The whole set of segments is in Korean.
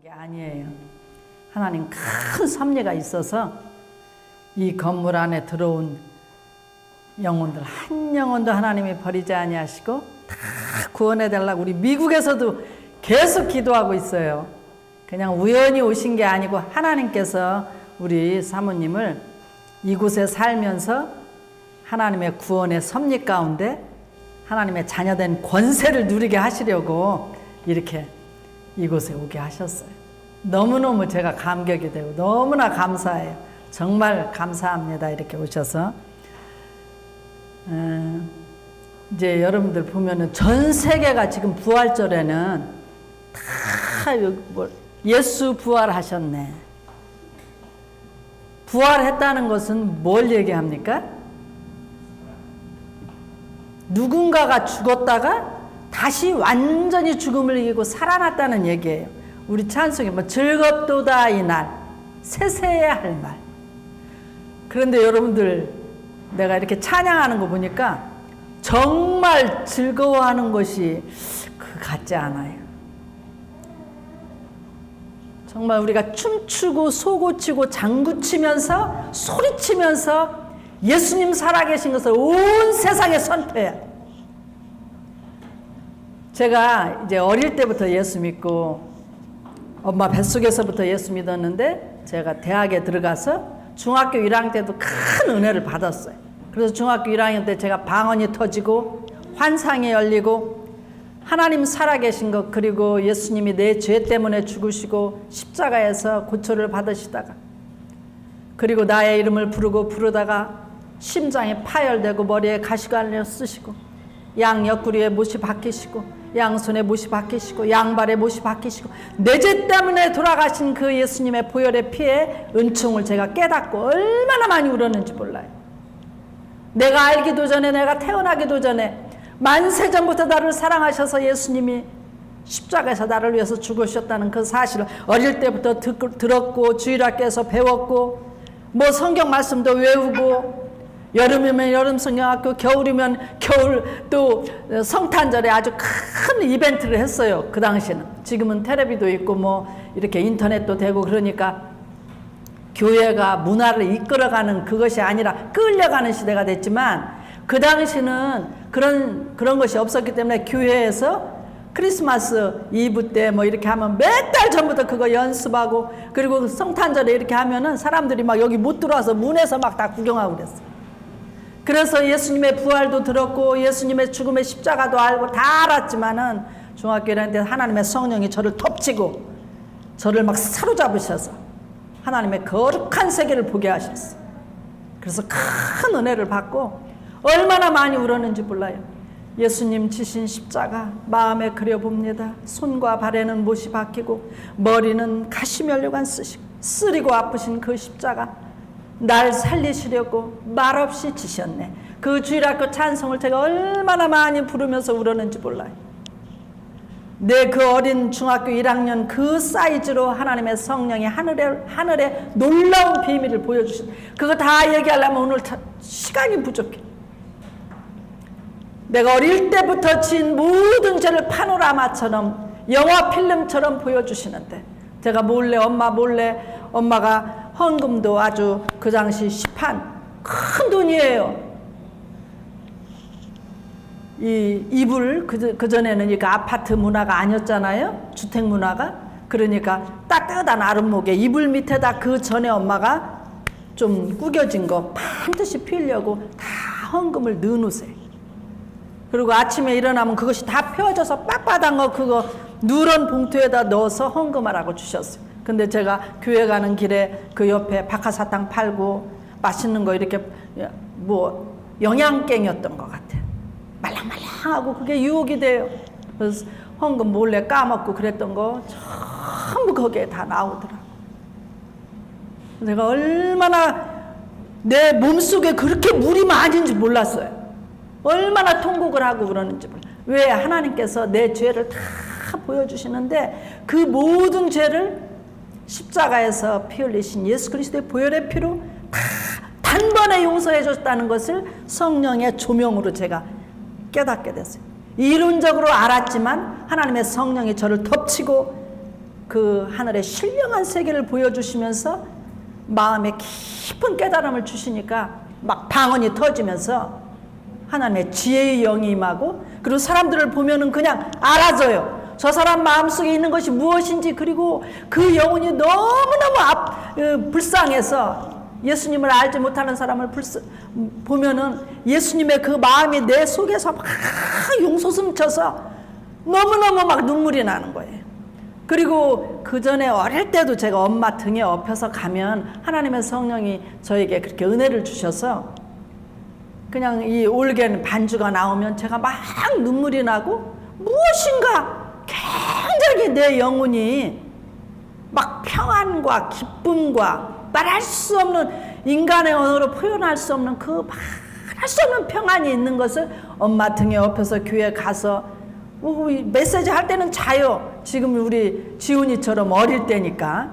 게 아니에요. 하나님 큰 섭리가 있어서 이 건물 안에 들어온 영혼들 한 영혼도 하나님이 버리지 아니하시고 다 구원해 달라고 우리 미국에서도 계속 기도하고 있어요. 그냥 우연히 오신 게 아니고 하나님께서 우리 사모님을 이곳에 살면서 하나님의 구원의 섭리 가운데 하나님의 자녀된 권세를 누리게 하시려고 이렇게 이곳에 오게 하셨어요. 너무너무 제가 감격이 되고 너무나 감사해요. 정말 감사합니다. 이렇게 오셔서 이제 여러분들 보면은 전 세계가 지금 부활절에는 다 예수 부활하셨네. 부활했다는 것은 뭘 얘기합니까? 누군가가 죽었다가 다시 완전히 죽음을 이기고 살아났다는 얘기예요. 우리 찬송에 뭐 즐겁도다 이날 세세야 할 말. 그런데 여러분들 내가 이렇게 찬양하는 거 보니까 정말 즐거워하는 것이 그 같지 않아요. 정말 우리가 춤추고 소고치고 장구치면서 소리치면서 예수님 살아계신 것을 온 세상에 선포해요. 제가 이제 어릴 때부터 예수 믿고 엄마 뱃속에서부터 예수 믿었는데 제가 대학에 들어가서 중학교 1학년 때도 큰 은혜를 받았어요. 그래서 중학교 1학년 때 제가 방언이 터지고 환상이 열리고 하나님 살아계신 것 그리고 예수님이 내 죄 때문에 죽으시고 십자가에서 고초를 받으시다가 그리고 나의 이름을 부르다가 심장이 파열되고 머리에 가시관을 쓰시고 양 옆구리에 못이 박히시고 양손에 못이 박히시고 양발에 못이 박히시고 내 죄 때문에 돌아가신 그 예수님의 보혈의 피에 은총을 제가 깨닫고 얼마나 많이 울었는지 몰라요. 내가 알기도 전에 내가 태어나기도 전에 만세전부터 나를 사랑하셔서 예수님이 십자가에서 나를 위해서 죽으셨다는 그 사실을 어릴 때부터 들었고 주일학교에서 배웠고 뭐 성경 말씀도 외우고 여름이면 여름 성경학교, 겨울이면 겨울 또 성탄절에 아주 큰 이벤트를 했어요. 그 당시에는. 지금은 텔레비도 있고 뭐 이렇게 인터넷도 되고 그러니까 교회가 문화를 이끌어가는 그것이 아니라 끌려가는 시대가 됐지만 그 당시는 그런 것이 없었기 때문에 교회에서 크리스마스 이브 때 뭐 이렇게 하면 몇 달 전부터 그거 연습하고 그리고 성탄절에 이렇게 하면은 사람들이 막 여기 못 들어와서 문에서 막 다 구경하고 그랬어요. 그래서 예수님의 부활도 들었고 예수님의 죽음의 십자가도 알고 다 알았지만은 중학교 1학년 때 하나님의 성령이 저를 덮치고 저를 막 사로잡으셔서 하나님의 거룩한 세계를 보게 하셨어요. 그래서 큰 은혜를 받고 얼마나 많이 울었는지 몰라요. 예수님 지신 십자가 마음에 그려봅니다. 손과 발에는 못이 박히고 머리는 가시면류관 쓰리고 아프신 그 십자가 날 살리시려고 말없이 지셨네. 그 주일학교 찬송을 제가 얼마나 많이 부르면서 울었는지 몰라요. 내 그 어린 중학교 1학년 그 사이즈로 하나님의 성령이 하늘에 놀라운 비밀을 보여주신 그거 다 얘기하려면 오늘 시간이 부족해. 내가 어릴 때부터 지은 모든 죄를 파노라마처럼 영화 필름처럼 보여주시는데 제가 엄마가 헌금도 아주 그 당시 시판 큰 돈이에요. 이 이불 그전에는 이거 아파트 문화가 아니었잖아요. 주택 문화가. 그러니까 따뜻한 아랫목에 이불 밑에다 그 전에 엄마가 좀 구겨진 거 반드시 피우려고 다 헌금을 넣어놓으세요. 그리고 아침에 일어나면 그것이 다 펴져서 빳빳한 거 그거 누런 봉투에다 넣어서 헌금하라고 주셨어요. 근데 제가 교회 가는 길에 그 옆에 박하사탕 팔고 맛있는 거 이렇게 뭐 영양갱이었던 것 같아. 말랑말랑하고 그게 유혹이 돼요. 그래서 헌금 몰래 까먹고 그랬던 거 전부 거기에 다 나오더라. 내가 얼마나 내 몸속에 그렇게 물이 많은지 몰랐어요. 얼마나 통곡을 하고 그러는지 몰라. 왜 하나님께서 내 죄를 다 보여주시는데 그 모든 죄를 십자가에서 피 흘리신 예수 그리스도의 보혈의 피로 다 단번에 용서해 줬다는 것을 성령의 조명으로 제가 깨닫게 됐어요. 이론적으로 알았지만 하나님의 성령이 저를 덮치고 그 하늘의 신령한 세계를 보여주시면서 마음에 깊은 깨달음을 주시니까 막 방언이 터지면서 하나님의 지혜의 영이 임하고, 그리고 사람들을 보면은 그냥 알아져요. 저 사람 마음속에 있는 것이 무엇인지. 그리고 그 영혼이 너무너무 불쌍해서 예수님을 알지 못하는 사람을 보면은 예수님의 그 마음이 내 속에서 막 용솟음쳐서 너무너무 막 눈물이 나는 거예요. 그리고 그 전에 어릴 때도 제가 엄마 등에 업혀서 가면 하나님의 성령이 저에게 그렇게 은혜를 주셔서 그냥 이 올겐 반주가 나오면 제가 막 눈물이 나고 무엇인가 굉장히 내 영혼이 막 평안과 기쁨과 말할 수 없는, 인간의 언어로 표현할 수 없는 그 말할 수 없는 평안이 있는 것을 엄마 등에 업혀서 교회 가서 메시지 할 때는 자요. 지금 우리 지훈이처럼 어릴 때니까.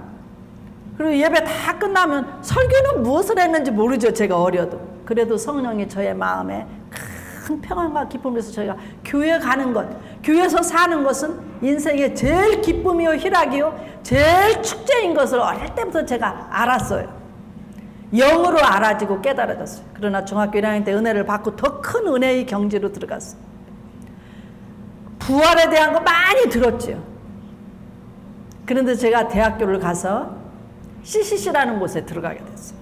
그리고 예배 다 끝나면 설교는 무엇을 했는지 모르죠. 제가 어려도. 그래도 성령이 저의 마음에 큰 평안과 기쁨에서 저희가 교회 가는 것, 교회에서 사는 것은 인생의 제일 기쁨이요 희락이요 제일 축제인 것을 어릴 때부터 제가 알았어요. 영으로 알아지고 깨달아졌어요. 그러나 중학교 1학년 때 은혜를 받고 더 큰 은혜의 경지로 들어갔어요. 부활에 대한 거 많이 들었죠. 그런데 제가 대학교를 가서 CCC라는 곳에 들어가게 됐어요.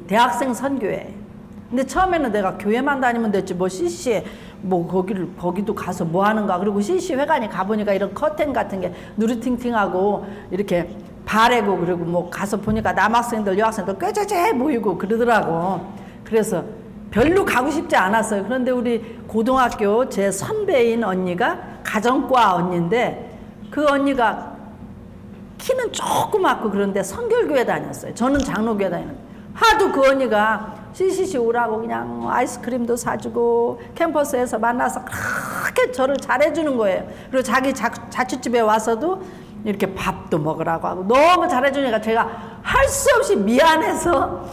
대학생 선교회. 근데 처음에는 내가 교회만 다니면 됐지 뭐 CC에 뭐 거기도 가서 뭐 하는가. 그리고 CC 회관에 가보니까 이런 커튼 같은 게 누리팅팅하고 이렇게 바래고, 그리고 뭐 가서 보니까 남학생들 여학생들 꾀죄죄 모이고 그러더라고. 그래서 별로 가고 싶지 않았어요. 그런데 우리 고등학교 제 선배인 언니가 가정과 언니인데, 그 언니가 키는 조그맣고 그런데 성결교회 다녔어요. 저는 장로교회 다녔는데 하도 그 언니가 CCC 오라고 그냥 아이스크림도 사주고 캠퍼스에서 만나서 그렇게 저를 잘해주는 거예요. 그리고 자기 자취집에 와서도 이렇게 밥도 먹으라고 하고 너무 잘해주니까 제가 할 수 없이 미안해서,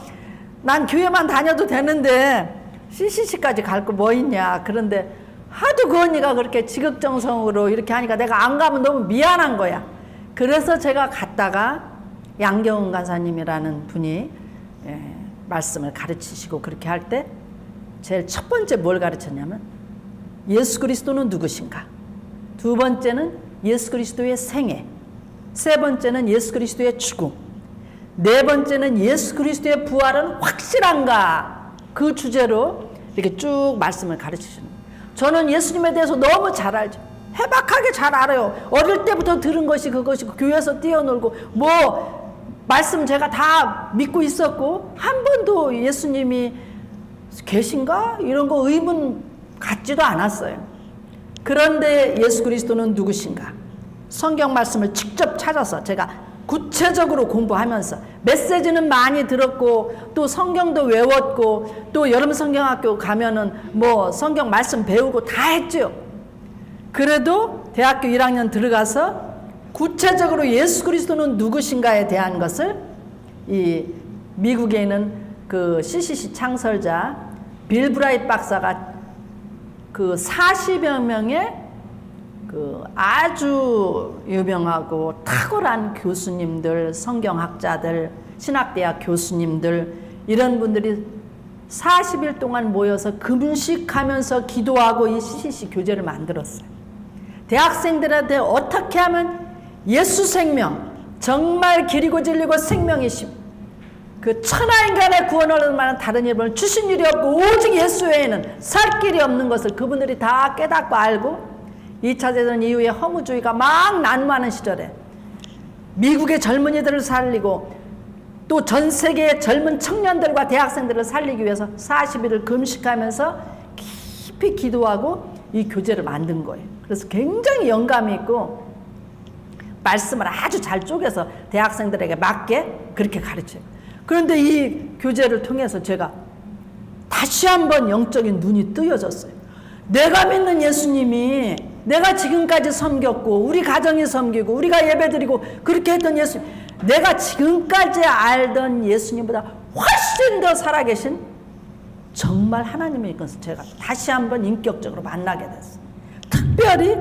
난 교회만 다녀도 되는데 CCC까지 갈 거 뭐 있냐. 그런데 하도 그 언니가 그렇게 지극정성으로 이렇게 하니까 내가 안 가면 너무 미안한 거야. 그래서 제가 갔다가 양경훈 간사님이라는 분이 말씀을 가르치시고 그렇게 할 때 제일 첫 번째 뭘 가르쳤냐면 예수 그리스도는 누구신가, 두 번째는 예수 그리스도의 생애, 세 번째는 예수 그리스도의 죽음, 네 번째는 예수 그리스도의 부활은 확실한가, 그 주제로 이렇게 쭉 말씀을 가르치시는 거예요. 저는 예수님에 대해서 너무 잘 알죠. 해박하게 잘 알아요. 어릴 때부터 들은 것이 그것이고 교회에서 뛰어놀고 뭐 말씀 제가 다 믿고 있었고 한 번도 예수님이 계신가 이런 거 의문 갖지도 않았어요. 그런데 예수 그리스도는 누구신가, 성경 말씀을 직접 찾아서 제가 구체적으로 공부하면서 메시지는 많이 들었고 또 성경도 외웠고 또 여름 성경학교 가면은 뭐 성경 말씀 배우고 다 했죠. 그래도 대학교 1학년 들어가서 구체적으로 예수 그리스도는 누구신가에 대한 것을 이 미국에 있는 그 CCC 창설자 빌 브라이트 박사가 그 40여 명의 그 아주 유명하고 탁월한 교수님들, 성경학자들, 신학대학 교수님들, 이런 분들이 40일 동안 모여서 금식하면서 기도하고 이 CCC 교재를 만들었어요. 대학생들한테 어떻게 하면 예수 생명, 정말 길이고 진리고 생명이심, 그 천하인간의 구원을 얻을 만한 다른 이름을 주신 일이 없고 오직 예수 외에는 살 길이 없는 것을 그분들이 다 깨닫고 알고 2차 대전 이후에 허무주의가 막 난무하는 시절에 미국의 젊은이들을 살리고 또 전 세계의 젊은 청년들과 대학생들을 살리기 위해서 40일을 금식하면서 깊이 기도하고 이 교재를 만든 거예요. 그래서 굉장히 영감이 있고 말씀을 아주 잘 쪼개서 대학생들에게 맞게 그렇게 가르쳐요. 그런데 이 교재를 통해서 제가 다시 한번 영적인 눈이 뜨여졌어요. 내가 믿는 예수님이, 내가 지금까지 섬겼고 우리 가정이 섬기고 우리가 예배드리고 그렇게 했던 예수님, 내가 지금까지 알던 예수님보다 훨씬 더 살아계신 정말 하나님의 것을 제가 다시 한번 인격적으로 만나게 됐어요. 특별히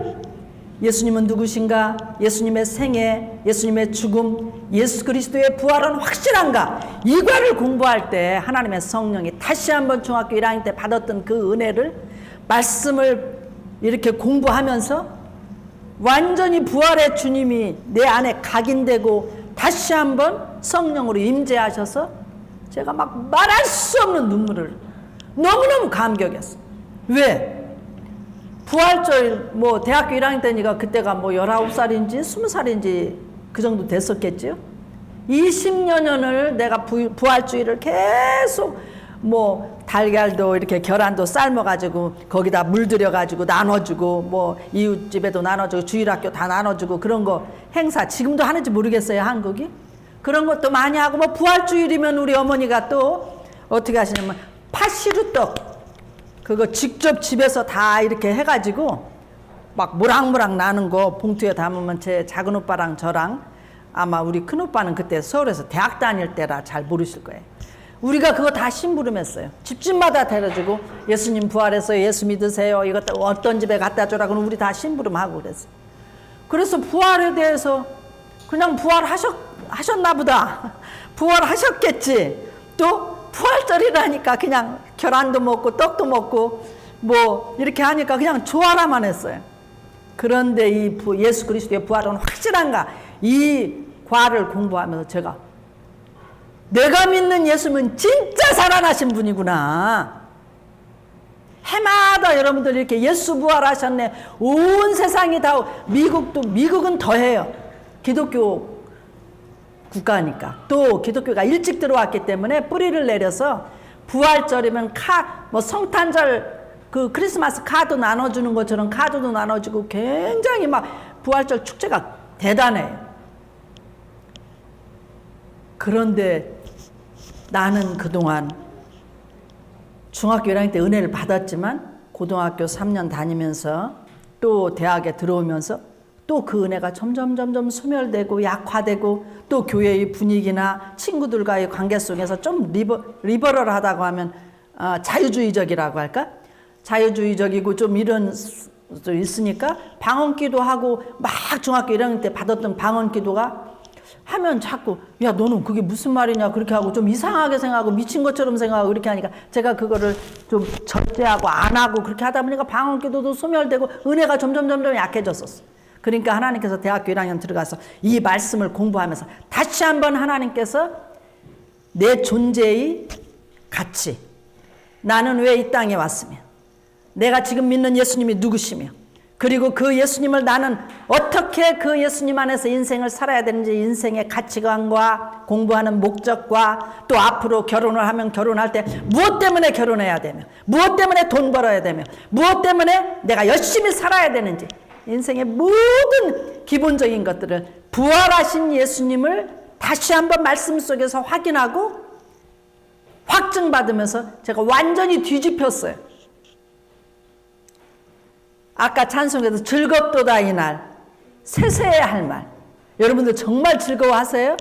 예수님은 누구신가? 예수님의 생애, 예수님의 죽음, 예수 그리스도의 부활은 확실한가? 이과를 공부할 때 하나님의 성령이 다시 한번 중학교 1학년 때 받았던 그 은혜를 말씀을 이렇게 공부하면서 완전히 부활의 주님이 내 안에 각인되고 다시 한번 성령으로 임재하셔서 제가 막 말할 수 없는 눈물을 너무너무 감격했어요. 왜? 부활절 뭐 대학교 1학년 때니까 그때가 뭐 19살인지 20살인지 그 정도 됐었겠죠. 20여 년을 내가 부활주의를 계속 뭐 달걀도 이렇게 계란도 삶아가지고 거기다 물들여가지고 나눠주고 뭐 이웃집에도 나눠주고 주일학교 다 나눠주고 그런 거 행사 지금도 하는지 모르겠어요. 한국이 그런 것도 많이 하고 뭐 부활주일이면 우리 어머니가 또 어떻게 하시냐면 팥시루떡 그거 직접 집에서 다 이렇게 해가지고 막 모락모락 나는 거 봉투에 담으면 제 작은 오빠랑 저랑 아마 우리 큰 오빠는 그때 서울에서 대학 다닐 때라 잘 모르실 거예요. 우리가 그거 다 심부름했어요. 집집마다 데려주고 예수님 부활해서 예수 믿으세요. 이것도 어떤 집에 갖다 주라 그러면 우리 다 심부름하고 그랬어요. 그래서 부활에 대해서 그냥 부활하셨나 보다. 부활하셨겠지. 또 부활절이라니까 그냥 계란도 먹고 떡도 먹고 뭐 이렇게 하니까 그냥 좋아라만 했어요. 그런데 이 예수 그리스도의 부활은 확실한가? 이 과를 공부하면서 제가 내가 믿는 예수님은 진짜 살아나신 분이구나. 해마다 여러분들 이렇게 예수 부활하셨네. 온 세상이 다 미국은 더해요. 기독교 국가니까. 또 기독교가 일찍 들어왔기 때문에 뿌리를 내려서 부활절이면 뭐 성탄절 그 크리스마스 카드 나눠주는 것처럼 카드도 나눠주고 굉장히 막 부활절 축제가 대단해요. 그런데 나는 그동안 중학교 1학년 때 은혜를 받았지만 고등학교 3년 다니면서 또 대학에 들어오면서 또 그 은혜가 점점 소멸되고 약화되고 또 교회의 분위기나 친구들과의 관계 속에서 좀 리버럴하다고 하면 자유주의적이라고 할까? 자유주의적이고 좀 이런 좀 있으니까 방언기도 하고 막 중학교 1학년 때 받았던 방언기도가 하면 자꾸 야 너는 그게 무슨 말이냐 그렇게 하고 좀 이상하게 생각하고 미친 것처럼 생각하고 그렇게 하니까 제가 그거를 좀 절제하고 안 하고 그렇게 하다 보니까 방언기도도 소멸되고 은혜가 점점 약해졌었어. 그러니까 하나님께서 대학교 1학년 들어가서 이 말씀을 공부하면서 다시 한번 하나님께서 내 존재의 가치, 나는 왜 이 땅에 왔으며 내가 지금 믿는 예수님이 누구시며 그리고 그 예수님을 나는 어떻게 그 예수님 안에서 인생을 살아야 되는지 인생의 가치관과 공부하는 목적과 또 앞으로 결혼을 하면 결혼할 때 무엇 때문에 결혼해야 되며 무엇 때문에 돈 벌어야 되며 무엇 때문에 내가 열심히 살아야 되는지 인생의 모든 기본적인 것들을 부활하신 예수님을 다시 한번 말씀 속에서 확인하고 확증받으면서 제가 완전히 뒤집혔어요. 아까 찬송에도 즐겁도다 이날 세세해야 할 말. 여러분들 정말 즐거워하세요?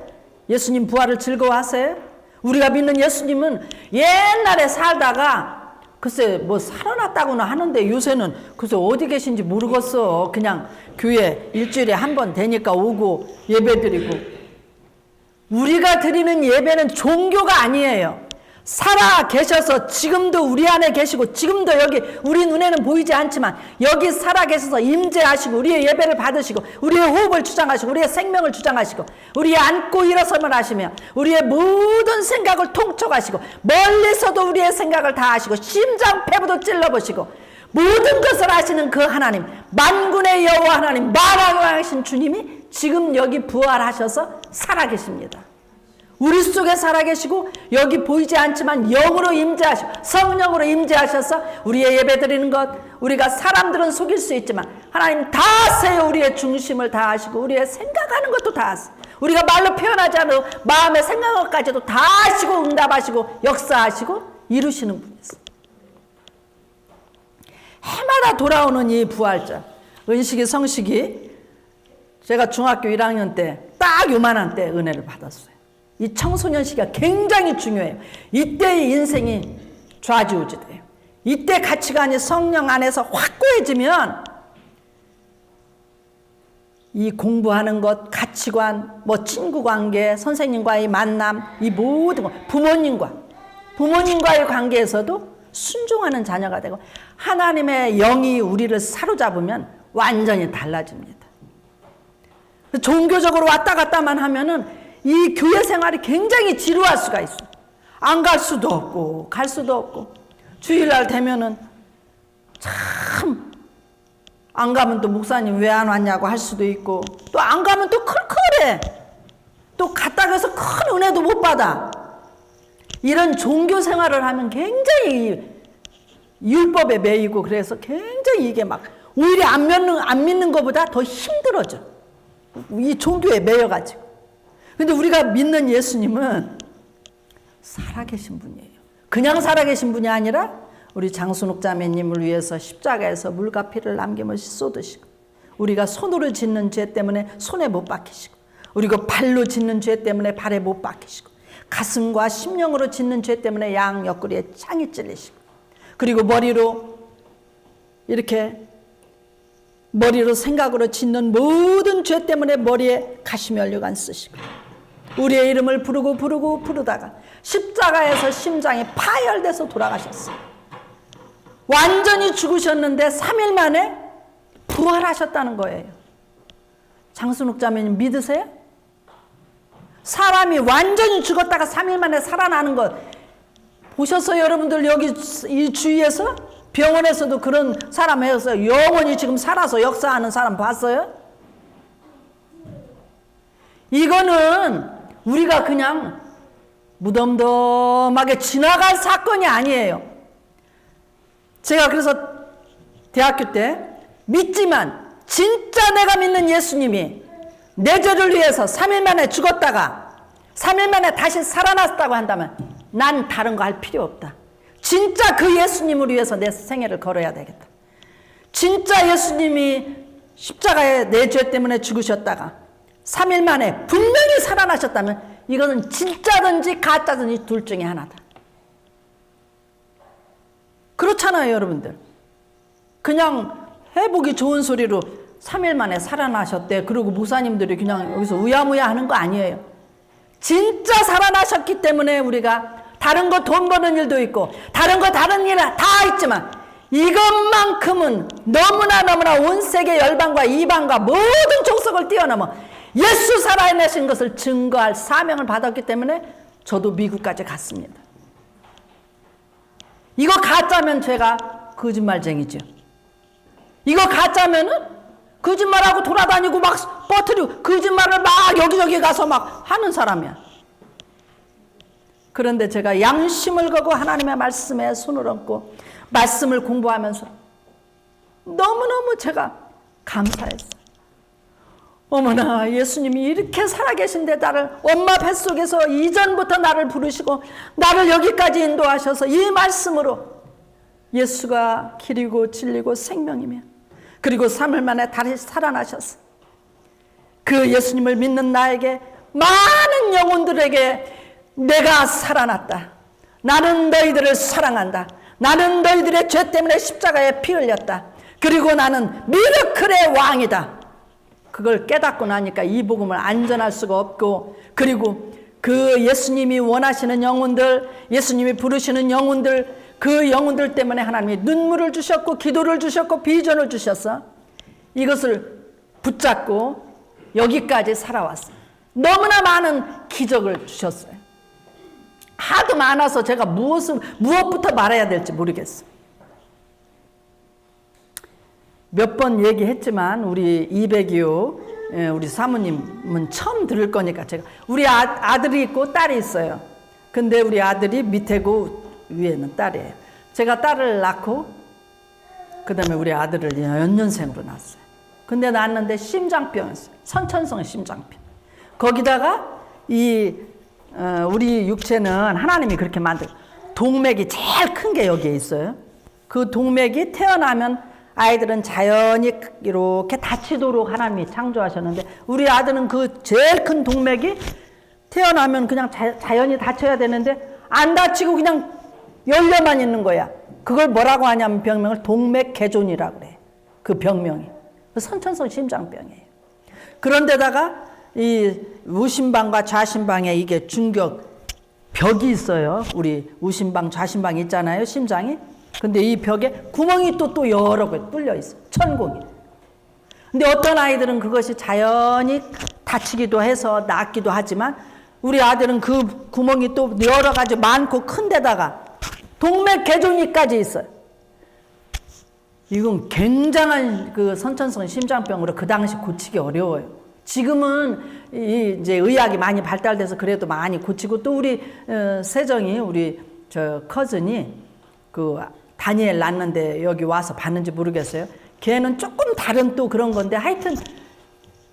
예수님 부활을 즐거워하세요? 우리가 믿는 예수님은 옛날에 살다가 글쎄 뭐 살아났다고는 하는데 요새는 글쎄 어디 계신지 모르겠어. 그냥 교회 일주일에 한 번 되니까 오고 예배 드리고. 우리가 드리는 예배는 종교가 아니에요. 살아 계셔서 지금도 우리 안에 계시고 지금도 여기 우리 눈에는 보이지 않지만 여기 살아 계셔서 임재하시고 우리의 예배를 받으시고 우리의 호흡을 주장하시고 우리의 생명을 주장하시고 우리의 앉고 일어서면 하시며 우리의 모든 생각을 통촉하시고 멀리서도 우리의 생각을 다 하시고 심장폐부도 찔러보시고 모든 것을 아시는 그 하나님 만군의 여호와 하나님 만왕하신 주님이 지금 여기 부활하셔서 살아계십니다. 우리 속에 살아계시고 여기 보이지 않지만 영으로 임재하시고 성령으로 임재하셔서 우리의 예배드리는 것 우리가 사람들은 속일 수 있지만 하나님 다 아세요. 우리의 중심을 다 아시고 우리의 생각하는 것도 다 아세요. 우리가 말로 표현하지 않아도 마음의 생각까지도 다 아시고 응답하시고 역사하시고 이루시는 분이세요. 해마다 돌아오는 이 부활절 은식이 성식이 제가 중학교 1학년 때 딱 요만한 때 은혜를 받았어요. 이 청소년 시기가 굉장히 중요해요. 이때의 인생이 좌지우지돼요. 이때 가치관이 성령 안에서 확고해지면 이 공부하는 것, 가치관, 뭐 친구 관계, 선생님과의 만남, 이 모든 것, 부모님과의 관계에서도 순종하는 자녀가 되고 하나님의 영이 우리를 사로잡으면 완전히 달라집니다. 종교적으로 왔다 갔다만 하면은 이 교회 생활이 굉장히 지루할 수가 있어요. 안 갈 수도 없고 갈 수도 없고 주일날 되면은 참 안 가면 또 목사님 왜 안 왔냐고 할 수도 있고 또 안 가면 또 클클해. 또 갔다 가서 큰 은혜도 못 받아. 이런 종교 생활을 하면 굉장히 율법에 매이고 그래서 굉장히 이게 막 오히려 안 믿는 것보다 더 힘들어져. 이 종교에 매여가지고. 근데 우리가 믿는 예수님은 살아계신 분이에요. 그냥 살아계신 분이 아니라 우리 장순옥 자매님을 위해서 십자가에서 물과 피를 남김없이 쏟으시고 우리가 손으로 짓는 죄 때문에 손에 못 박히시고 우리가 발로 짓는 죄 때문에 발에 못 박히시고 가슴과 심령으로 짓는 죄 때문에 양 옆구리에 창이 찔리시고 그리고 머리로 생각으로 짓는 모든 죄 때문에 머리에 가시면류관 쓰시고 우리의 이름을 부르다가 십자가에서 심장이 파열돼서 돌아가셨어요. 완전히 죽으셨는데 3일 만에 부활하셨다는 거예요. 장순옥 자매님 믿으세요? 사람이 완전히 죽었다가 3일 만에 살아나는 것 보셨어요? 여러분들 여기 이 주위에서 병원에서도 그런 사람 해서 영원히 지금 살아서 역사하는 사람 봤어요? 이거는 우리가 그냥 무덤덤하게 지나갈 사건이 아니에요. 제가 그래서 대학교 때 믿지만 진짜 내가 믿는 예수님이 내 죄를 위해서 3일 만에 죽었다가 3일 만에 다시 살아났다고 한다면 난 다른 거 할 필요 없다. 진짜 그 예수님을 위해서 내 생애를 걸어야 되겠다. 진짜 예수님이 십자가에 내 죄 때문에 죽으셨다가 3일 만에 분명히 살아나셨다면 이거는 진짜든지 가짜든지 둘 중에 하나다. 그렇잖아요, 여러분들. 그냥 해보기 좋은 소리로 3일 만에 살아나셨대. 그리고 목사님들이 그냥 여기서 우야무야 하는 거 아니에요. 진짜 살아나셨기 때문에 우리가 다른 거 돈 버는 일도 있고 다른 일 다 있지만 이것만큼은 너무나 온 세계 열방과 이방과 모든 족속을 뛰어넘어 예수 살아내신 것을 증거할 사명을 받았기 때문에 저도 미국까지 갔습니다. 이거 가짜면 제가 거짓말쟁이죠. 이거 가짜면은 거짓말하고 돌아다니고 막 퍼뜨리고 거짓말을 막 여기저기 가서 막 하는 사람이야. 그런데 제가 양심을 걸고 하나님의 말씀에 손을 얹고 말씀을 공부하면서 너무너무 제가 감사했어요. 어머나, 예수님이 이렇게 살아계신데 나를 엄마 뱃속에서 이전부터 나를 부르시고 나를 여기까지 인도하셔서 이 말씀으로 예수가 길이고 진리고 생명이며 그리고 3일 만에 다시 살아나셨어. 그 예수님을 믿는 나에게 많은 영혼들에게 내가 살아났다. 나는 너희들을 사랑한다. 나는 너희들의 죄 때문에 십자가에 피 흘렸다. 그리고 나는 미라클의 왕이다. 그걸 깨닫고 나니까 이 복음을 안전할 수가 없고 그리고 그 예수님이 원하시는 영혼들, 예수님이 부르시는 영혼들, 그 영혼들 때문에 하나님이 눈물을 주셨고 기도를 주셨고 비전을 주셔서 이것을 붙잡고 여기까지 살아왔어요. 너무나 많은 기적을 주셨어요. 하도 많아서 제가 무엇부터 말해야 될지 모르겠어요. 몇 번 얘기했지만 우리 이백이요 우리 사모님은 처음 들을 거니까 제가 우리 아들이 있고 딸이 있어요. 근데 우리 아들이 밑에고 위에는 딸이에요. 제가 딸을 낳고 그 다음에 우리 아들을 연년생으로 낳았어요. 근데 낳았는데 심장병이었어요. 선천성 심장병. 거기다가 우리 육체는 하나님이 그렇게 만들고 동맥이 제일 큰 게 여기에 있어요. 그 동맥이 태어나면 아이들은 자연히 이렇게 다치도록 하나님이 창조하셨는데 우리 아들은 그 제일 큰 동맥이 태어나면 그냥 자연히 다쳐야 되는데 안 다치고 그냥 열려만 있는 거야. 그걸 뭐라고 하냐면 병명을 동맥개존이라고 그래. 그 병명이. 선천성 심장병이에요. 그런데다가 이 우심방과 좌심방에 이게 중격 벽이 있어요. 우리 우심방, 좌심방 있잖아요. 심장이. 근데 이 벽에 구멍이 또 여러 개 뚫려 있어. 천공이. 근데 어떤 아이들은 그것이 자연히 다치기도 해서 낫기도 하지만 우리 아들은 그 구멍이 또 여러 가지 많고 큰 데다가 동맥개종이까지 있어요. 이건 굉장한 그 선천성 심장병으로 그 당시 고치기 어려워요. 지금은 이제 의학이 많이 발달돼서 그래도 많이 고치고 또 우리 세정이 우리 저 커즌이 그 다니엘 낳는데 여기 와서 봤는지 모르겠어요. 걔는 조금 다른 또 그런 건데 하여튼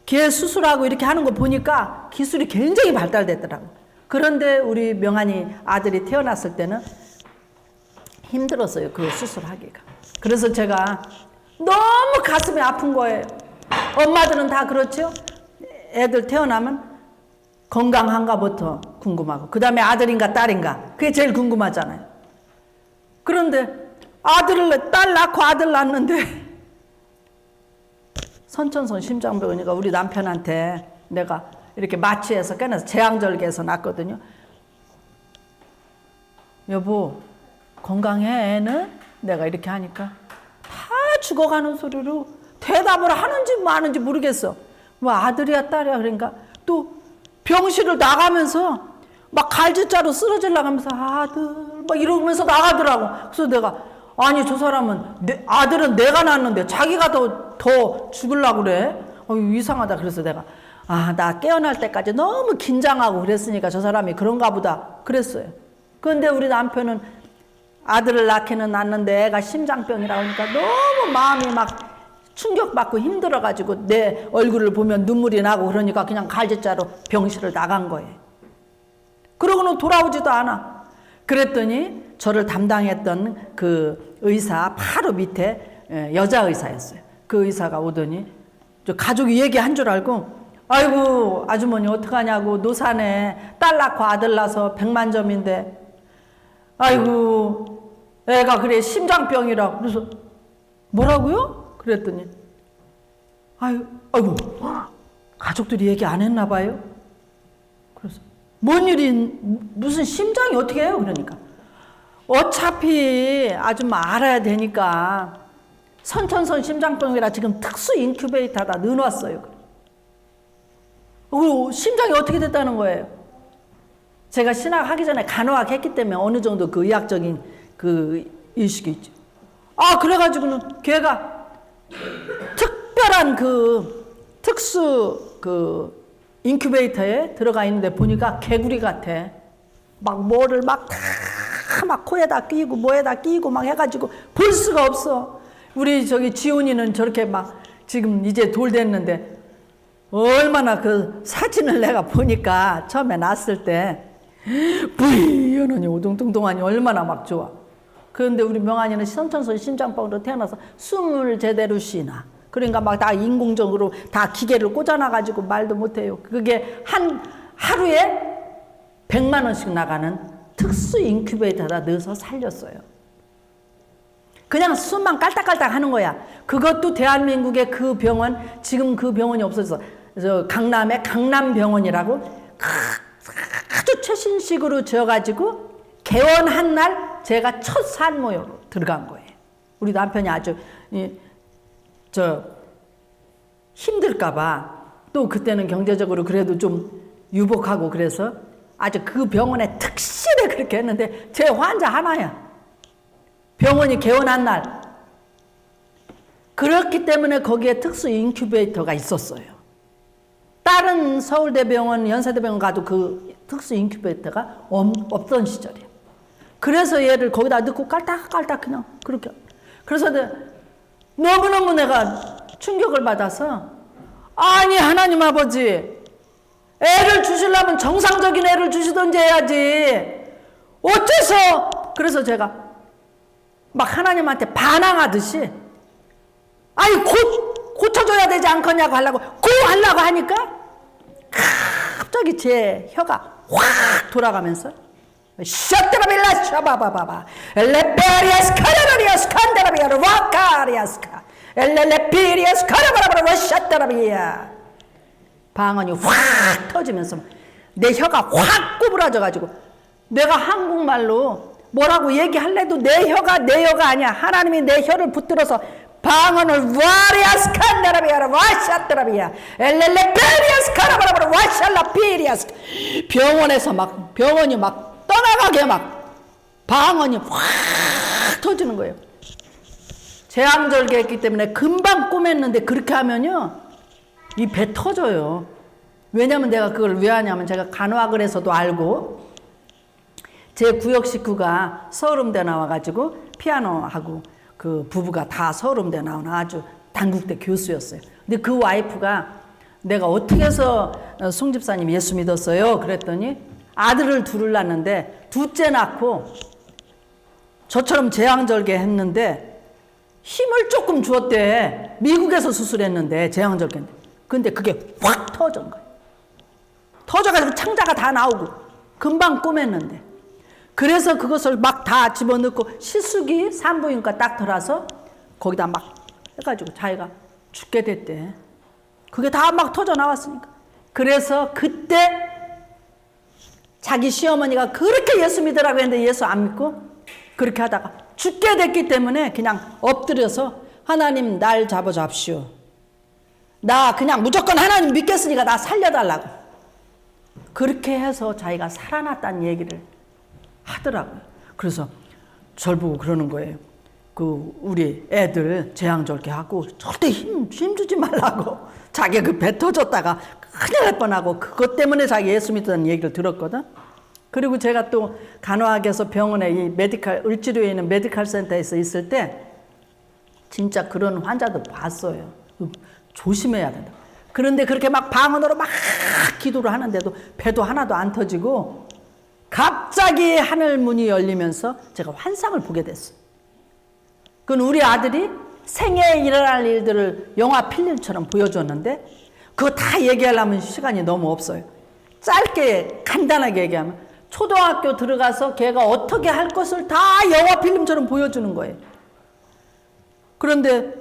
걔 수술하고 이렇게 하는 거 보니까 기술이 굉장히 발달됐더라고. 그런데 우리 명한이 아들이 태어났을 때는 힘들었어요. 그 수술하기가. 그래서 제가 너무 가슴이 아픈 거예요. 엄마들은 다 그렇죠. 애들 태어나면 건강한가부터 궁금하고 그 다음에 아들인가 딸인가 그게 제일 궁금하잖아요. 그런데 딸 낳고 아들 낳았는데 선천성 심장병이니까 우리 남편한테 내가 이렇게 마취해서 꺼내서 제왕절개해서 낳았거든요. 여보 건강해 애는? 내가 이렇게 하니까 다 죽어가는 소리로 대답을 하는지 마는지 모르겠어. 뭐 아들이야 딸이야 그러니까 또 병실을 나가면서 막 갈지자로 쓰러지려고 하면서 아들 막 이러면서 나가더라고. 그래서 내가 아니 저 사람은 아들은 내가 낳았는데 자기가 더 죽으려고 그래. 이상하다. 그래서 내가 나 깨어날 때까지 너무 긴장하고 그랬으니까 저 사람이 그런가 보다 그랬어요. 그런데 우리 남편은 아들을 낳기는 낳았는데 애가 심장병이라고 하니까 너무 마음이 막 충격받고 힘들어가지고 내 얼굴을 보면 눈물이 나고 그러니까 그냥 갈지자로 병실을 나간 거예요. 그러고는 돌아오지도 않아. 그랬더니 저를 담당했던 그 의사 바로 밑에 여자 의사였어요. 그 의사가 오더니 저 가족이 얘기한 줄 알고 아이고 아주머니 어떡하냐고 노산에 딸 낳고 아들 낳아서 100만점인데 아이고 애가 그래 심장병이라고. 그래서 뭐라고요? 그랬더니 아이고 가족들이 얘기 안 했나 봐요. 그래서 뭔 일이 무슨 심장이 어떻게 해요? 그러니까 어차피 아줌마 알아야 되니까 선천성 심장병이라 지금 특수 인큐베이터다 넣어놨어요. 그리고 심장이 어떻게 됐다는 거예요. 제가 신학하기 전에 간호학 했기 때문에 어느 정도 그 의학적인 그 의식이 있죠. 그래가지고는 걔가 특별한 그 특수 그 인큐베이터에 들어가 있는데 보니까 개구리 같아. 막 뭐를 막 코에다 끼고 뭐에다 끼고 막 해가지고 볼 수가 없어. 우리 저기 지훈이는 저렇게 막 지금 이제 돌 됐는데 얼마나 그 사진을 내가 보니까 처음에 났을 때 부이연하니 오동통통하니 얼마나 막 좋아. 그런데 우리 명한이는 선천성 심장병으로 태어나서 숨을 제대로 쉬나. 그러니까 막 다 인공적으로 다 기계를 꽂아놔가지고 말도 못해요. 그게 하루에 100만 원씩 나가는 특수 인큐베이터에다 넣어서 살렸어요. 그냥 숨만 깔딱깔딱 하는 거야. 그것도 대한민국의 그 병원, 지금 그 병원이 없어져서 저 강남의 강남병원이라고 아주 최신식으로 지어가지고 개원한 날 제가 첫 산모로 들어간 거예요. 우리 남편이 아주 힘들까봐 또 그때는 경제적으로 그래도 좀 유복하고 그래서 아주 그 병원에 특실에 그렇게 했는데 제 환자 하나야. 병원이 개원한 날. 그렇기 때문에 거기에 특수 인큐베이터가 있었어요. 다른 서울대병원, 연세대병원 가도 그 특수 인큐베이터가 없던 시절이에요. 그래서 얘를 거기다 넣고 깔딱깔딱 그냥 그렇게. 그래서 너무너무 내가 충격을 받아서 아니 하나님 아버지 애를 주시려면 정상적인 애를 주시던지 해야지 어째서. 그래서 제가 막 하나님한테 반항하듯이 아니 고쳐줘야 되지 않겠냐고 하려고 하려고 하니까 갑자기 제 혀가 확 돌아가면서 셔트라빌라 샤바바바바 엘레베리아스 카라바리아스 칸데라비아 와카리아스카 엘레레피리아스 카라바라바라 셔트라비아 방언이 확 터지면서 내 혀가 확 구부러져가지고 내가 한국말로 뭐라고 얘기할래도 내 혀가 아니야. 하나님이 내 혀를 붙들어서 방언을 와리아스 칸다라비아라 와샤트라비아 엘렐레베리아스 카라바라바라 와샬라피리아스 병원에서 막 병원이 막 떠나가게 막 방언이 확 터지는 거예요. 재앙절개했기 때문에 금방 꼬맸는데 그렇게 하면요 이 배 터져요. 왜냐면 내가 그걸 왜 하냐면 제가 간호학을해서도 알고 제 구역 식구가 서울음대 나와가지고 피아노하고 그 부부가 다 서울음대 나오는 아주 단국대 교수였어요. 근데 그 와이프가 내가 어떻게 해서 송 집사님 예수 믿었어요? 그랬더니 아들을 둘을 낳았는데 둘째 낳고 저처럼 재앙절개 했는데 힘을 조금 주었대. 미국에서 수술했는데 재앙절개인데. 근데 그게 확 터진 거예요. 터져가지고 창자가 다 나오고 금방 꼬맸는데 그래서 그것을 막 다 집어넣고 시숙이 산부인과 딱 들어서 거기다 막 해가지고 자기가 죽게 됐대. 그게 다 막 터져 나왔으니까. 그래서 그때 자기 시어머니가 그렇게 예수 믿으라고 했는데 예수 안 믿고 그렇게 하다가 죽게 됐기 때문에 그냥 엎드려서 하나님 날 잡아잡시오. 나 그냥 무조건 하나님 믿겠으니까 나 살려달라고. 그렇게 해서 자기가 살아났다는 얘기를 하더라고요. 그래서 절 보고 그러는 거예요. 그 우리 애들 재앙절개 하고 절대 힘 주지 말라고. 자기 그 배 터졌다가 큰일 날 뻔하고 그것 때문에 자기 예수 믿다는 얘기를 들었거든. 그리고 제가 또 간호학에서 병원에 이 메디칼 을지로에 있는 메디칼 센터에서 있을 때 진짜 그런 환자들 봤어요. 조심해야 된다. 그런데 그렇게 막 방언으로 막 기도를 하는데도 배도 하나도 안 터지고 갑자기 하늘 문이 열리면서 제가 환상을 보게 됐어요. 그건 우리 아들이 생애에 일어날 일들을 영화 필름처럼 보여줬는데 그거 다 얘기하려면 시간이 너무 없어요. 짧게 간단하게 얘기하면 초등학교 들어가서 걔가 어떻게 할 것을 다 영화 필름처럼 보여주는 거예요. 그런데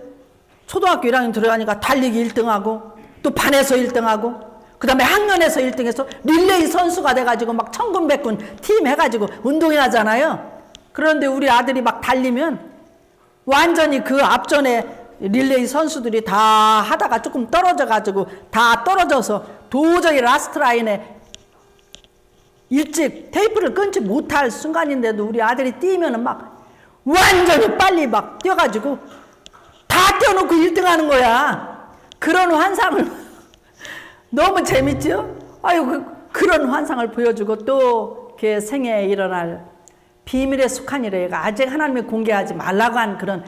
초등학교 1학년 들어가니까 달리기 1등하고 또 반에서 1등하고 그 다음에 학년에서 1등해서 릴레이 선수가 돼가지고 막 천군백군 팀 해가지고 운동이 하잖아요. 그런데 우리 아들이 막 달리면 완전히 그 앞전에 릴레이 선수들이 다 하다가 조금 떨어져가지고 다 떨어져서 도저히 라스트 라인에 일찍 테이프를 끊지 못할 순간인데도 우리 아들이 뛰면은 막 완전히 빨리 막 뛰어가지고 다 뛰어놓고 1등 하는 거야. 그런 환상을 너무 재밌죠? 아유, 그런 환상을 보여주고 또 걔 생애에 일어날 비밀에 속한 일에 아직 하나님이 공개하지 말라고 한 그런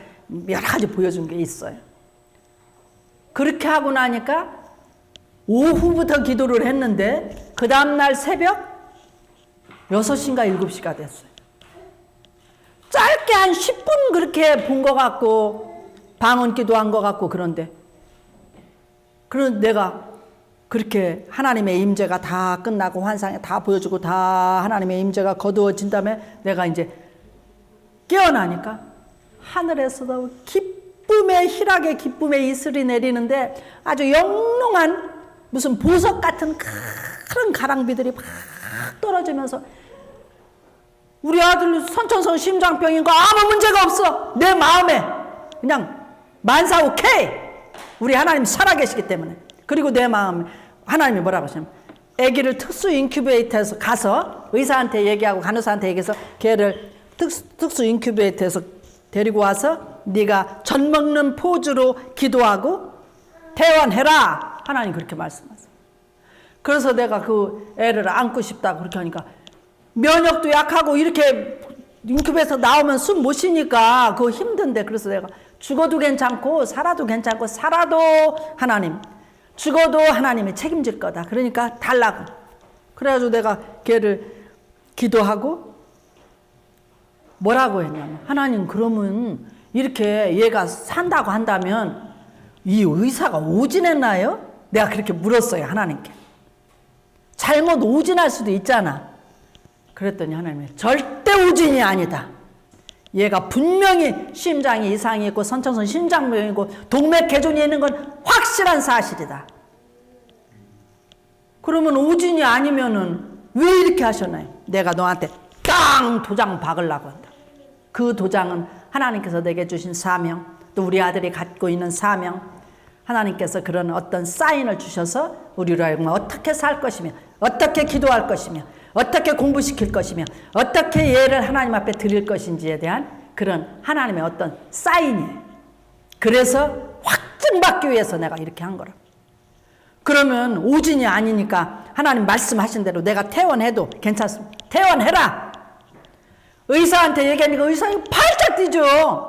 여러 가지 보여준 게 있어요. 그렇게 하고 나니까 오후부터 기도를 했는데 그 다음날 새벽 6시인가 7시가 됐어요. 짧게 한 10분 그렇게 본 것 같고 방언 기도한 것 같고 그런데 내가 그렇게 하나님의 임재가 다 끝나고 환상에 다 보여주고 다 하나님의 임재가 거두어진 다음에 내가 이제 깨어나니까 하늘에서도 기쁨의 희락의 기쁨의 이슬이 내리는데 아주 영롱한 무슨 보석 같은 큰 가랑비들이 막 떨어지면서 우리 아들 선천성 심장병인 거 아무 문제가 없어. 내 마음에 그냥 만사 오케이. 우리 하나님 살아계시기 때문에. 그리고 내 마음에 하나님이 뭐라고 하시냐면 아기를 특수 인큐베이터에서 가서 의사한테 얘기하고 간호사한테 얘기해서 걔를 특수 인큐베이터에서 데리고 와서 네가 젖 먹는 포즈로 기도하고 퇴원해라. 하나님 그렇게 말씀하세요. 그래서 내가 그 애를 안고 싶다고 그렇게 하니까 면역도 약하고 이렇게 인큐베이터 나오면 숨 못 쉬니까 그거 힘든데 그래서 내가 죽어도 괜찮고 살아도 괜찮고 살아도 하나님 죽어도 하나님이 책임질 거다. 그러니까 달라고. 그래가지고 내가 걔를 기도하고 뭐라고 했냐면 하나님 그러면 이렇게 얘가 산다고 한다면 이 의사가 오진했나요? 내가 그렇게 물었어요. 하나님께. 잘못 오진할 수도 있잖아. 그랬더니 하나님이 절대 오진이 아니다. 얘가 분명히 심장이 이상이 있고 선천성 심장병이고 동맥 개존이 있는 건 확실한 사실이다. 그러면 오진이 아니면은 왜 이렇게 하셨나요? 내가 너한테 땅 도장 박으려고 한다. 그 도장은 하나님께서 내게 주신 사명, 또 우리 아들이 갖고 있는 사명, 하나님께서 그런 어떤 사인을 주셔서 우리로 하여금 어떻게 살 것이며, 어떻게 기도할 것이며, 어떻게 공부시킬 것이며, 어떻게 예를 하나님 앞에 드릴 것인지에 대한 그런 하나님의 어떤 사인이에요. 그래서 확증받기 위해서 내가 이렇게 한 거라. 그러면 오진이 아니니까 하나님 말씀하신 대로 내가 퇴원해도 괜찮습니다. 퇴원해라. 의사한테 얘기하니까 의사가 팔짝 뛰죠.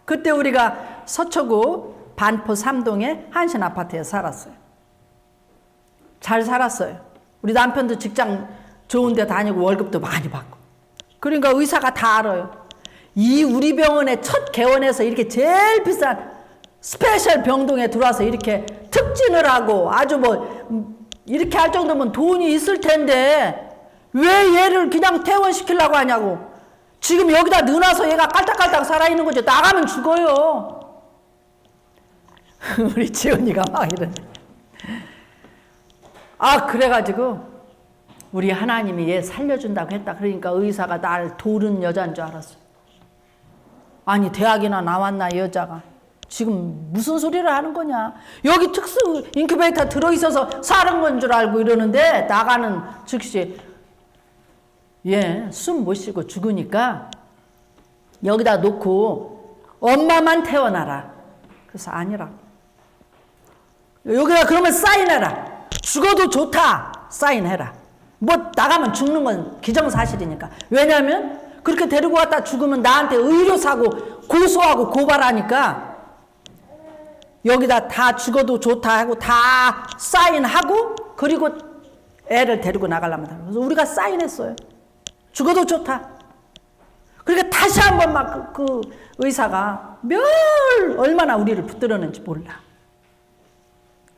그때 우리가 서초구 반포 3동의 한신 아파트에 살았어요. 잘 살았어요. 우리 남편도 직장 좋은 데 다니고 월급도 많이 받고. 그러니까 의사가 다 알아요. 이 우리 병원에 첫 개원해서 이렇게 제일 비싼 스페셜 병동에 들어와서 이렇게 특진을 하고 아주 뭐 이렇게 할 정도면 돈이 있을 텐데 왜 얘를 그냥 퇴원시키려고 하냐고. 지금 여기다 넣어놔서 얘가 깔딱깔딱 살아있는 거죠. 나가면 죽어요. 우리 지은이가 막 이러네. 그래가지고 우리 하나님이 얘 살려준다고 했다. 그러니까 의사가 날 도른 여자인 줄 알았어. 아니 대학이나 나왔나 이 여자가. 지금 무슨 소리를 하는 거냐. 여기 특수 인큐베이터 들어있어서 사는 건 줄 알고 이러는데 나가는 즉시 숨 못 쉬고 죽으니까 여기다 놓고 엄마만 태어나라. 그래서 아니라. 여기다 그러면 사인해라. 죽어도 좋다. 사인해라. 뭐 나가면 죽는 건 기정사실이니까. 왜냐하면 그렇게 데리고 왔다 죽으면 나한테 의료사고 고소하고 고발하니까 여기다 다 죽어도 좋다 하고 다 사인하고 그리고 애를 데리고 나가려면. 그래서 우리가 사인했어요. 죽어도 좋다. 그러니까 다시 한번 막 그 의사가 얼마나 우리를 붙들었는지 몰라.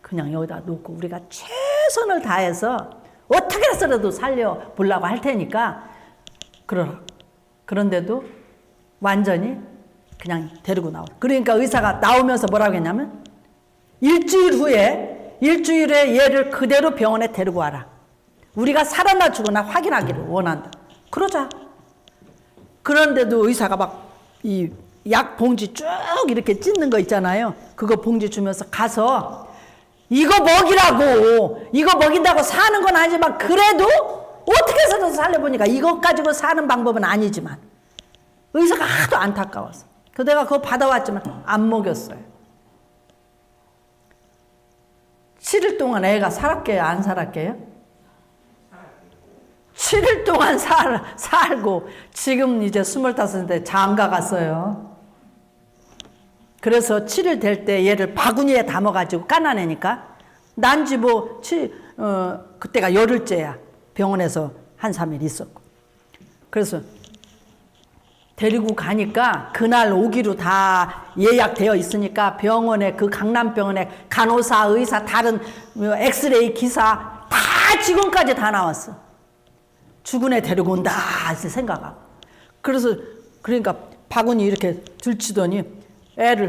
그냥 여기다 놓고 우리가 최선을 다해서 어떻게 해서라도 살려보려고 할 테니까 그러라. 그런데도 완전히 그냥 데리고 나와. 그러니까 의사가 나오면서 뭐라고 했냐면 일주일에 얘를 그대로 병원에 데리고 와라. 우리가 살았나 죽었나 확인하기를 원한다. 그러자. 그런데도 의사가 막 이 약 봉지 쭉 이렇게 찢는 거 있잖아요. 그거 봉지 주면서 가서 이거 먹이라고. 이거 먹인다고 사는 건 아니지만 그래도 어떻게 해서든 살려보니까 이것 가지고 사는 방법은 아니지만 의사가 하도 안타까웠어. 그래서 내가 그거 받아왔지만 안 먹였어요. 7일 동안 애가 살았게요? 안 살았게요? 7일 동안 살고 지금 이제 25인데 장가 갔어요. 그래서 7일 될 때 얘를 바구니에 담아가지고 까나내니까 난지 그때가 열흘째야. 병원에서 한 3일 있었고. 그래서 데리고 가니까 그날 오기로 다 예약되어 있으니까 병원에 그 강남병원에 간호사, 의사, 다른 엑스레이 기사 다 직원까지 다 나왔어. 죽은 애 데리고 온다 생각하고. 그러니까 바구니 이렇게 들치더니 애를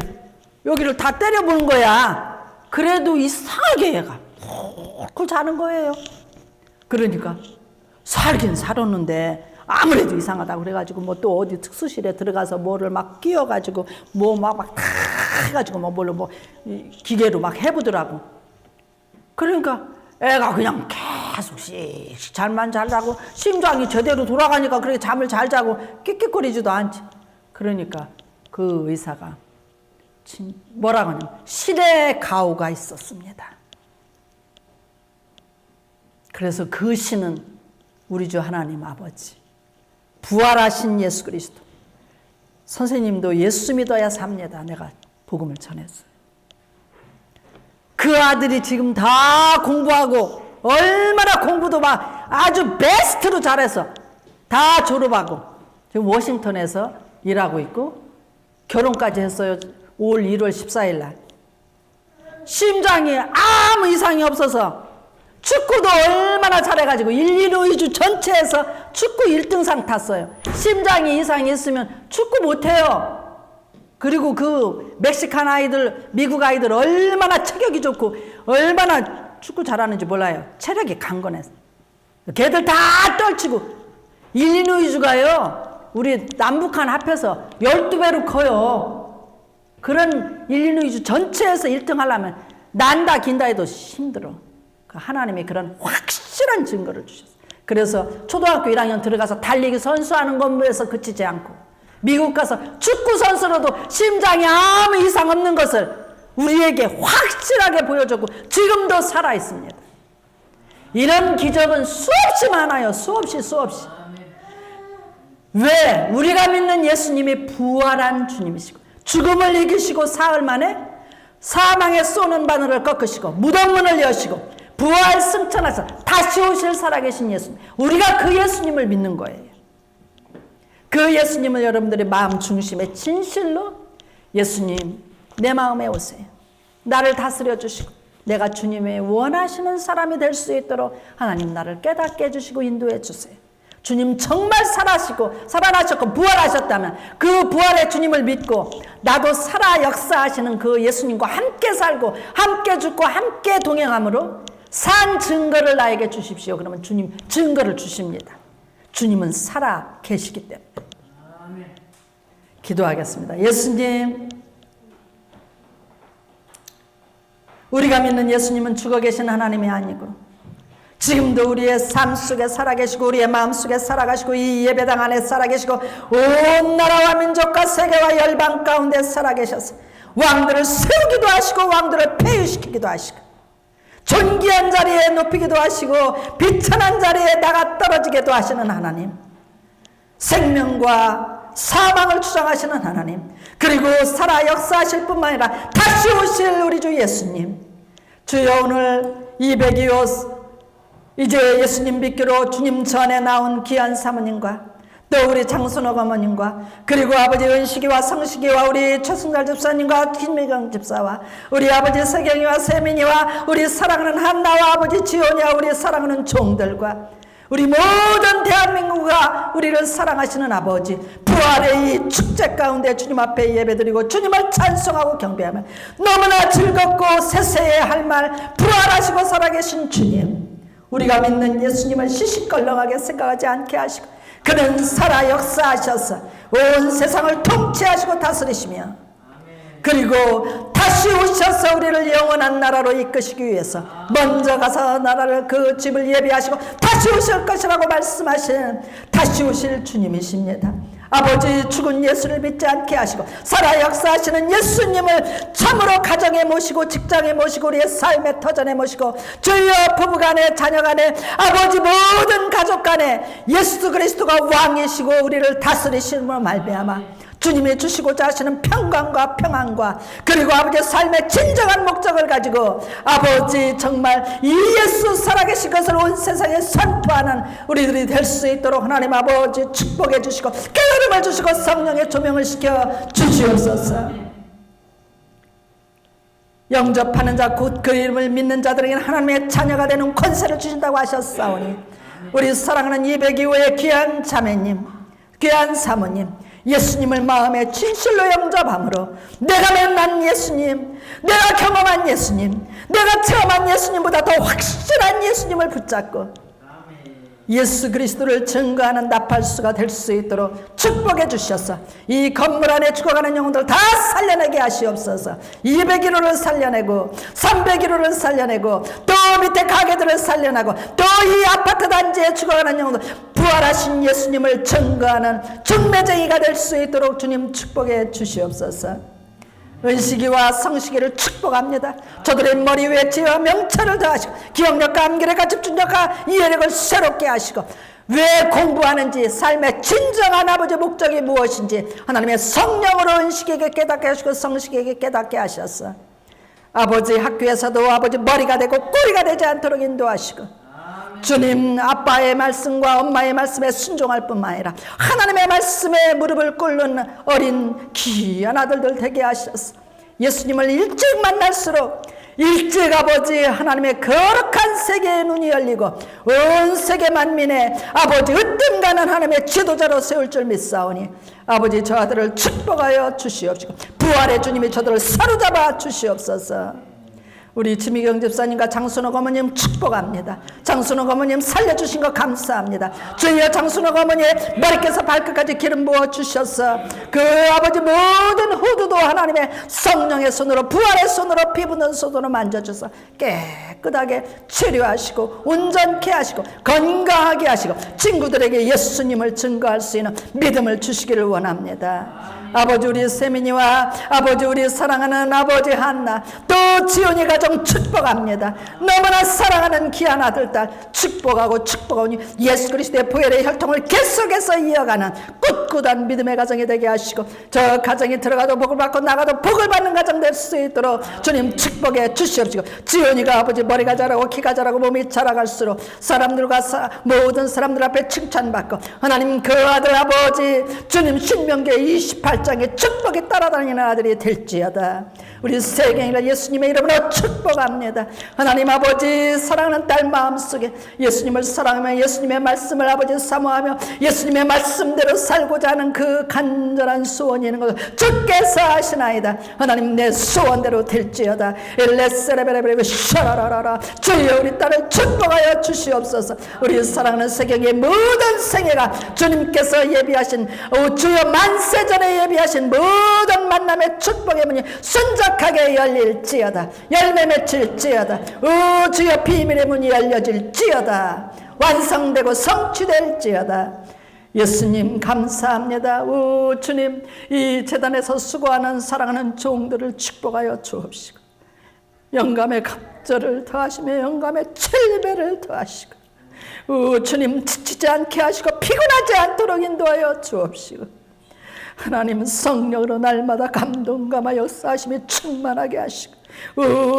여기를 다 때려보는 거야. 그래도 이상하게 얘가 홀 자는 거예요. 그러니까 살긴 살았는데 아무래도 이상하다고 그래가지고 뭐 또 어디 특수실에 들어가서 뭐를 막 끼워가지고 뭐 막 다 해가지고 뭐 뭘로 뭐 기계로 막 해보더라고. 그러니까 애가 그냥 계속 씩 잠만 잘 자고 심장이 제대로 돌아가니까 그렇게 잠을 잘 자고 끽끽거리지도 않지. 그러니까 그 의사가 뭐라고 하냐면 신의 가호가 있었습니다. 그래서 그 신은 우리 주 하나님 아버지, 부활하신 예수 그리스도. 선생님도 예수 믿어야 삽니다. 내가 복음을 전했어요. 그 아들이 지금 다 공부하고 얼마나 공부도 막 아주 베스트로 잘해서 다 졸업하고 지금 워싱턴에서 일하고 있고 결혼까지 했어요. 올 1월 14일 날. 심장이 아무 이상이 없어서 축구도 얼마나 잘해가지고 1,2,2주 전체에서 축구 1등상 탔어요. 심장이 이상이 있으면 축구 못해요. 그리고 그 멕시칸 아이들, 미국 아이들 얼마나 체격이 좋고 얼마나 축구 잘하는지 몰라요. 체력이 강건해서. 걔들 다 떨치고 1, 2루이주가요. 우리 남북한 합해서 12배로 커요. 그런 1, 2루이주 전체에서 1등 하려면 난다 긴다 해도 힘들어. 하나님이 그런 확실한 증거를 주셨어요. 그래서 초등학교 1학년 들어가서 달리기 선수하는 것에서 그치지 않고 미국 가서 축구 선수로도 심장이 아무 이상 없는 것을 우리에게 확실하게 보여줬고 지금도 살아 있습니다. 이런 기적은 수없이 많아요. 수없이. 왜? 우리가 믿는 예수님이 부활한 주님이시고 죽음을 이기시고 사흘 만에 사망의 쏘는 바늘을 꺾으시고 무덤문을 여시고 부활 승천하셔서 다시 오실 살아계신 예수님. 우리가 그 예수님을 믿는 거예요. 그 예수님을 여러분들의 마음 중심에 진실로 예수님 내 마음에 오세요. 나를 다스려 주시고 내가 주님의 원하시는 사람이 될 수 있도록 하나님 나를 깨닫게 해주시고 인도해 주세요. 주님 정말 살아나셨고 부활하셨다면 그 부활의 주님을 믿고 나도 살아 역사하시는 그 예수님과 함께 살고 함께 죽고 함께 동행함으로 산 증거를 나에게 주십시오. 그러면 주님 증거를 주십니다. 주님은 살아 계시기 때문에. 기도하겠습니다. 예수님, 우리가 믿는 예수님은 죽어 계신 하나님이 아니고 지금도 우리의 삶 속에 살아계시고 우리의 마음 속에 살아가시고 이 예배당 안에 살아계시고 온 나라와 민족과 세계와 열방 가운데 살아계셔서 왕들을 세우기도 하시고 왕들을 폐위시키기도 하시고 존귀한 자리에 높이기도 하시고 비천한 자리에 나가 떨어지게도 하시는 하나님, 생명과 사망을 주장하시는 하나님, 그리고 살아 역사하실 뿐만 아니라 다시 오실 우리 주 예수님, 주여 오늘 202호 이제 예수님 믿기로 주님 전에 나온 귀한 사모님과 또 우리 장순옥 어머님과 그리고 아버지 은식이와 성식이와 우리 최순달 집사님과 김미경 집사와 우리 아버지 세경이와 세민이와 우리 사랑하는 한나와 아버지 지원이와 우리 사랑하는 종들과 우리 모든 대한민국과 우리를 사랑하시는 아버지 부활의 이 축제 가운데 주님 앞에 예배드리고 주님을 찬송하고 경배하며 너무나 즐겁고 세세히 할 말 부활하시고 살아계신 주님, 우리가 믿는 예수님을 시시껄렁하게 생각하지 않게 하시고 그는 살아 역사하셔서 온 세상을 통치하시고 다스리시며 그리고 다시 오셔서 우리를 영원한 나라로 이끄시기 위해서 먼저 가서 나라를 그 집을 예비하시고 다시 오실 것이라고 말씀하신 다시 오실 주님이십니다. 아버지 죽은 예수를 믿지 않게 하시고 살아 역사하시는 예수님을 참으로 가정에 모시고 직장에 모시고 우리의 삶의 터전에 모시고 주여 부부간에 자녀간에 아버지 모든 가족간에 예수 그리스도가 왕이시고 우리를 다스리시는 말미암아 주님이 주시고자 하시는 평강과 평안과 그리고 아버지의 삶의 진정한 목적을 가지고 아버지 정말 이 예수 살아계신 것을 온 세상에 선포하는 우리들이 될 수 있도록 하나님 아버지 축복해 주시고 깨달음을 주시고 성령의 조명을 시켜 주시옵소서. 영접하는 자 곧 그 이름을 믿는 자들에게는 하나님의 자녀가 되는 권세를 주신다고 하셨사오니 우리 사랑하는 202호의 귀한 자매님, 귀한 사모님, 예수님을 마음에 진실로 영접함으로 내가 만난 예수님, 내가 경험한 예수님, 내가 체험한 예수님보다 더 확실한 예수님을 붙잡고 예수 그리스도를 증거하는 나팔수가 될 수 있도록 축복해 주셔서 이 건물 안에 죽어가는 영혼들 다 살려내게 하시옵소서. 201호를 살려내고 301호를 살려내고 또 밑에 가게들을 살려내고 또 이 아파트 단지에 죽어가는 영혼들 부활하신 예수님을 증거하는 중매쟁이가 될 수 있도록 주님 축복해 주시옵소서. 은식이와 성식이를 축복합니다. 저들의 머리 위에 지혜와 명철을 더하시고 기억력과 암기력과 집중력과 이해력을 새롭게 하시고 왜 공부하는지 삶의 진정한 아버지 목적이 무엇인지 하나님의 성령으로 은식에게 깨닫게 하시고 성식에게 깨닫게 하셔서 아버지 학교에서도 아버지 머리가 되고 꼬리가 되지 않도록 인도하시고 주님 아빠의 말씀과 엄마의 말씀에 순종할 뿐만 아니라 하나님의 말씀에 무릎을 꿇는 어린 귀한 아들들 되게 하셔서 예수님을 일찍 만날수록 일찍 아버지 하나님의 거룩한 세계의 눈이 열리고 온 세계 만민의 아버지 으뜸가는 하나님의 지도자로 세울 줄 믿사오니 아버지 저 아들을 축복하여 주시옵시고 부활의 주님이 저들을 사로잡아 주시옵소서. 우리 지미경 집사님과 장순옥 어머님 축복합니다. 장순옥 어머님 살려주신 거 감사합니다. 주여 장순옥 어머니의 머리께서 발끝까지 기름 부어주셔서 그 아버지 모든 호두도 하나님의 성령의 손으로 부활의 손으로 피부는 손으로 만져줘서 깨끗하게 치료하시고 온전케 하시고 건강하게 하시고 친구들에게 예수님을 증거할 수 있는 믿음을 주시기를 원합니다. 아버지 우리 세민이와 아버지 우리 사랑하는 아버지 한나 또 지온이 가정 축복합니다. 너무나 사랑하는 귀한 아들 딸 축복하고 축복하니 예수 그리스도의 보혈의 혈통을 계속해서 이어가는 꿋꿋한 믿음의 가정이 되게 하시고 저 가정이 들어가도 복을 받고 나가도 복을 받는 가정 될 수 있도록 주님 축복해 주시옵시고 지온이가 아버지 머리가 자라고 키가 자라고 몸이 자라갈수록 사람들과 모든 사람들 앞에 칭찬받고 하나님 그 아들 아버지 주님 신명기 28장의 축복이 따라다니는 아들이 될지어다. 우리 세경이가 예수님의 이름으로 축복합니다. 하나님 아버지 사랑하는 딸 마음속에 예수님을 사랑하며 예수님의 말씀을 아버지 사모하며 예수님의 말씀대로 살고자 하는 그 간절한 소원이 있는 것을 주께서 하시나이다. 하나님 내 소원대로 될지어다. 엘레세레베레베레 샤라라라라 주여 우리 딸을 축복하여 주시옵소서. 우리 사랑하는 세경의 모든 생애가 주님께서 예비하신 주여 만세전에 예비하신 모든 만남의 축복의 문이 순적하게 열릴지어다. 열매 맺힐지어다. 주여 비밀의 문이 열려질지어다. 완성되고 성취될지어다. 예수님 감사합니다. 주님 이 재단에서 수고하는 사랑하는 종들을 축복하여 주옵시고 영감의 갑절을 더하시며 영감의 7배를 더하시고 주님 지치지 않게 하시고 피곤하지 않도록 인도하여 주옵시고 하나님 성령으로 날마다 감동감화 역사하심이 충만하게 하시고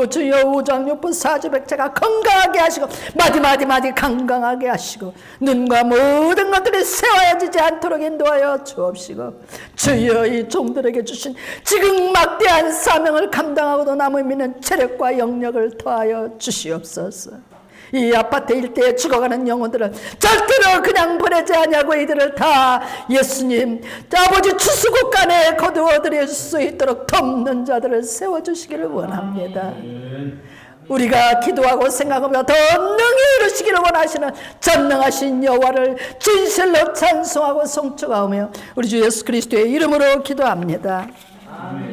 주여 우장육부 사주백체가 건강하게 하시고 마디마디 건강하게 하시고 눈과 모든 것들이 세워지지 않도록 인도하여 주옵시고 주여 이 종들에게 주신 지금 막대한 사명을 감당하고도 남을 믿는 체력과 영력을 더하여 주시옵소서. 이 아파트 일대에 죽어가는 영혼들을 절대로 그냥 보내지 아니하고 이들을 다 예수님 아버지 추수국간에 거두어드릴 수 있도록 돕는 자들을 세워주시기를 원합니다. 우리가 기도하고 생각하며 더 능히 이루시기를 원하시는 전능하신 여호와를 진실로 찬송하고 송축하며 우리 주 예수 그리스도의 이름으로 기도합니다. 아멘.